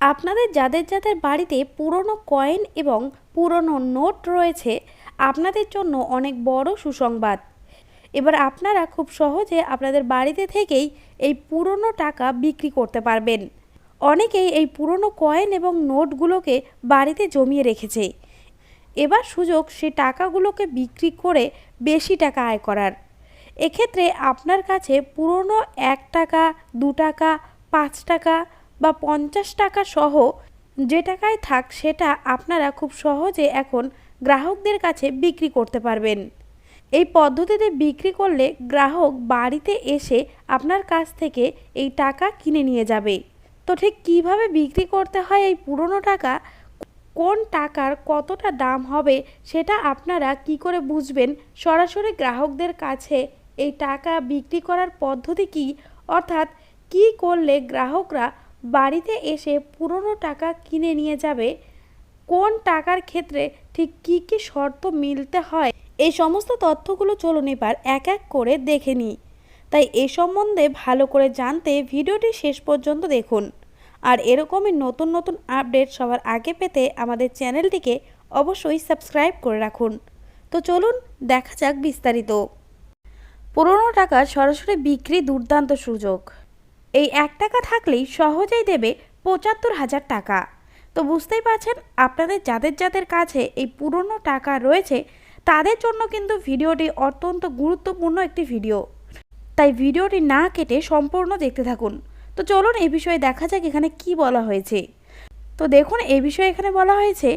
আপনাদের যাদের যাদের বাড়িতে পুরনো কয়েন এবং পুরনো নোট রয়েছে, আপনাদের জন্য অনেক বড় সুসংবাদ। এবার আপনারা খুব সহজে আপনাদের বাড়িতে থেকেই এই পুরনো টাকা বিক্রি করতে পারবেন। অনেকেই এই পুরনো কয়েন এবং নোটগুলোকে বাড়িতে জমিয়ে রেখেছে। এবার সুযোগ সেই টাকাগুলোকে বিক্রি করে বেশি টাকা আয় করার। এক্ষেত্রে আপনার কাছে পুরনো 1 টাকা, 2 টাকা, 5 টাকা বা 50 টাকা সহ যে টাকায় থাক সেটা আপনারা খুব সহজে এখন গ্রাহকদের কাছে বিক্রি করতে পারবেন। এই পদ্ধতিতে বিক্রি করলে গ্রাহক বাড়িতে এসে আপনার কাছ থেকে এই টাকা কিনে নিয়ে যাবে। তো ঠিক কীভাবে বিক্রি করতে হয় এই পুরনো টাকা, কোন টাকার কতটা দাম হবে সেটা আপনারা কি করে বুঝবেন, সরাসরি গ্রাহকদের কাছে এই টাকা বিক্রি করার পদ্ধতি কি, অর্থাৎ কি করলে গ্রাহকরা বাড়িতে এসে পুরনো টাকা কিনে নিয়ে যাবে, কোন টাকার ক্ষেত্রে ঠিক কি কি শর্ত মিলতে হয়, এই সমস্ত তথ্যগুলো চলুন এবার এক এক করে দেখে নিই। তাই এ সম্বন্ধে ভালো করে জানতে ভিডিওটি শেষ পর্যন্ত দেখুন। আর এরকমই নতুন নতুন আপডেট সবার আগে পেতে আমাদের চ্যানেলটিকে অবশ্যই সাবস্ক্রাইব করে রাখুন। তো চলুন দেখা যাক বিস্তারিত। পুরনো টাকা সরাসরি বিক্রি দুর্দান্ত সুযোগ। এই 1 টাকা থাকলেই সহজেই দেবে 75,000 টাকা। তো বুঝতেই পারছেন, আপনাদের যাদের যাদের কাছে এই পুরনো টাকা রয়েছে তাদের জন্য কিন্তু ভিডিওটি অত্যন্ত গুরুত্বপূর্ণ একটি ভিডিও। তাই ভিডিওটি না কেটে সম্পূর্ণ দেখতে থাকুন। তো চলুন এই বিষয়ে দেখা যাক এখানে কি বলা হয়েছে। তো দেখুন, এই বিষয়ে এখানে বলা হয়েছে,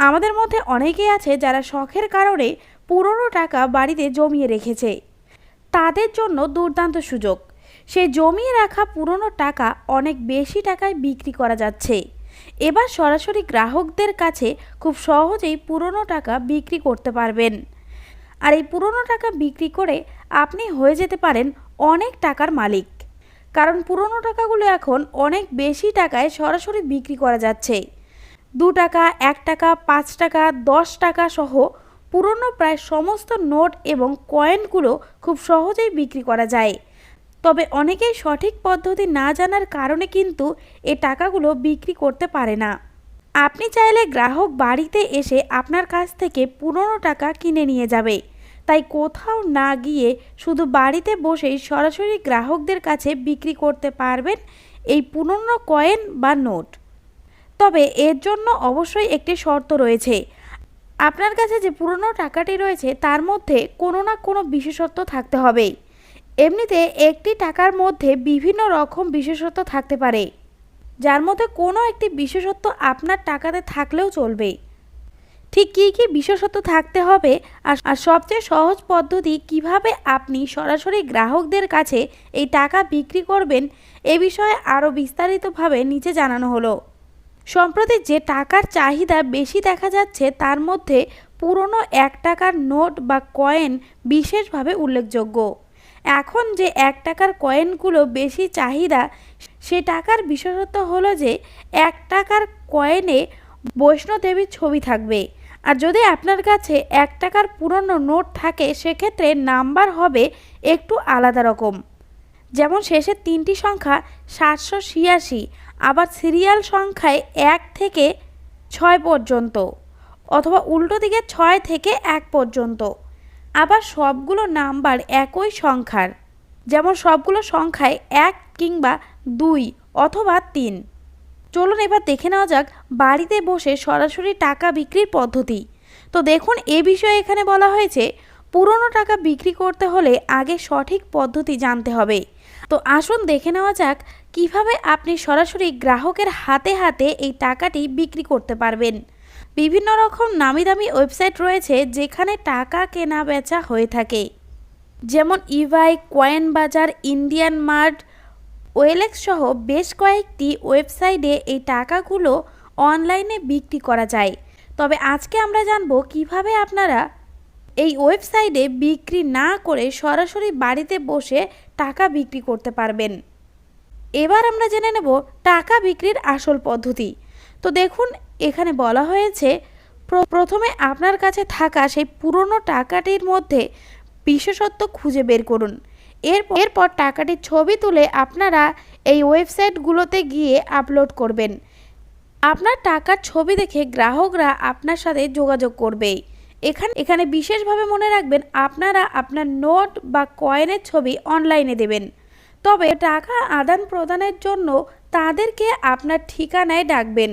আমাদের মধ্যে অনেকেই আছে যারা শখের কারণে পুরনো টাকা বাড়িতে জমিয়ে রেখেছে। তাদের জন্য দুর্দান্ত সুযোগ। সেই জমিয়ে রাখা পুরনো টাকা অনেক বেশি টাকায় বিক্রি করা যাচ্ছে। এবার সরাসরি গ্রাহকদের কাছে খুব সহজেই পুরনো টাকা বিক্রি করতে পারবেন। আর এই পুরনো টাকা বিক্রি করে আপনি হয়ে যেতে পারেন অনেক টাকার মালিক। কারণ পুরনো টাকাগুলো এখন অনেক বেশি টাকায় সরাসরি বিক্রি করা যাচ্ছে। 2 টাকা, 1 টাকা, 5 টাকা, 10 টাকা সহ পুরনো প্রায় সমস্ত নোট এবং কয়েনগুলো খুব সহজেই বিক্রি করা যায়। তবে অনেকেই সঠিক পদ্ধতি না জানার কারণে কিন্তু এই টাকাগুলো বিক্রি করতে পারে না। আপনি চাইলে গ্রাহক বাড়িতে এসে আপনার কাছ থেকে পুরনো টাকা কিনে নিয়ে যাবে। তাই কোথাও না গিয়ে শুধু বাড়িতে বসেই সরাসরি গ্রাহকদের কাছে বিক্রি করতে পারবেন এই পুরনো কয়েন বা নোট। তবে এর জন্য অবশ্যই একটি শর্ত রয়েছে। আপনার কাছে যে পুরনো টাকাটি রয়েছে তার মধ্যে কোনো না কোনো বিশেষত্ব থাকতে হবে। এমনিতে একটি টাকার মধ্যে বিভিন্ন রকম বিশেষত্ব থাকতে পারে, যার মধ্যে কোনো একটি বিশেষত্ব আপনার টাকাতে থাকলেও চলবে। ঠিক কী কী বিশেষত্ব থাকতে হবে আর সবচেয়ে সহজ পদ্ধতি কিভাবে আপনি সরাসরি গ্রাহকদের কাছে এই টাকা বিক্রি করবেন, এ বিষয়ে আরও বিস্তারিতভাবে নিচে জানানো হলো। সম্প্রতি যে টাকার চাহিদা বেশি দেখা যাচ্ছে তার মধ্যে পুরনো 1 টাকার নোট বা কয়েন বিশেষভাবে উল্লেখযোগ্য। এখন যে 1 টাকার কয়েনগুলো বেশি চাহিদা, সে টাকার বিশেষত্ব হলো যে 1 টাকার কয়েনে বৈষ্ণোদেবীর ছবি থাকবে। আর যদি আপনার কাছে 1 টাকার পুরনো নোট থাকে সেক্ষেত্রে নাম্বার হবে একটু আলাদা রকম। যেমন শেষের 3টি সংখ্যা 786, আবার সিরিয়াল সংখ্যায় 1 থেকে 6 পর্যন্ত, অথবা উল্টো দিকে 6 থেকে 1 পর্যন্ত। আবার সবগুলো নাম্বার একই সংখ্যার, যেমন সবগুলো সংখ্যায় 1 কিংবা 2 অথবা 3। চলুন এবার দেখে নেওয়া যাক বাড়িতে বসে সরাসরি টাকা বিক্রির পদ্ধতি। তো দেখুন, এ বিষয়ে এখানে বলা হয়েছে, পুরনো টাকা বিক্রি করতে হলে আগে সঠিক পদ্ধতি জানতে হবে। তো আসুন দেখে নেওয়া যাক কিভাবে আপনি সরাসরি গ্রাহকের হাতে হাতে এই টাকাটি বিক্রি করতে পারবেন। বিভিন্ন রকম নামি দামি ওয়েবসাইট রয়েছে যেখানে টাকা কেনা বেচা হয়ে থাকে, যেমন ইবাই, কয়েন বাজার, ইন্ডিয়ান মার্ট, ওয়েলেক্স সহ বেশ কয়েকটি ওয়েবসাইটে এই টাকাগুলো অনলাইনে বিক্রি করা যায়। তবে আজকে আমরা জানব কিভাবে আপনারা এই ওয়েবসাইটে বিক্রি না করে সরাসরি বাড়িতে বসে টাকা বিক্রি করতে পারবেন। এবার আমরা জেনে নেব টাকা বিক্রির আসল পদ্ধতি। তো দেখুন, এখানে বলা হয়েছে, প্রথমে আপনার কাছে থাকা সেই পুরনো টাকাটির মধ্যে বিশেষত্ব খুঁজে বের করুন। এরপর টাকাটির ছবি তুলে আপনারা এই ওয়েবসাইটগুলোতে গিয়ে আপলোড করবেন। আপনার টাকার ছবি দেখে গ্রাহকরা আপনার সাথে যোগাযোগ করবে। এখানে বিশেষভাবে মনে রাখবেন, আপনারা আপনার নোট বা কয়েনের ছবি অনলাইনে দেবেন, তবে টাকা আদান প্রদানের জন্য তাদেরকে আপনার ঠিকানায় ডাকবেন।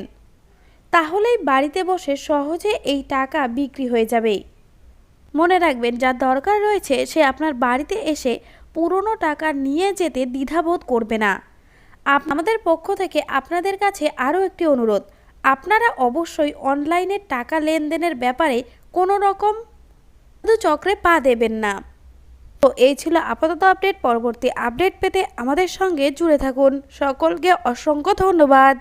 তাহলেই বাড়িতে বসে সহজে এই টাকা বিক্রি হয়ে যাবে। মনে রাখবেন, যার দরকার রয়েছে সে আপনার বাড়িতে এসে পুরনো টাকা নিয়ে যেতে দ্বিধাবোধ করবে না। আমাদের পক্ষ থেকে আপনাদের কাছে আরও একটি অনুরোধ, আপনারা অবশ্যই অনলাইনে টাকা লেনদেনের ব্যাপারে কোনো রকম চক্রে পা দেবেন না। তো এই ছিল আপাতত আপডেট। পরবর্তী আপডেট পেতে আমাদের সঙ্গে জুড়ে থাকুন। সকলকে অসংখ্য ধন্যবাদ।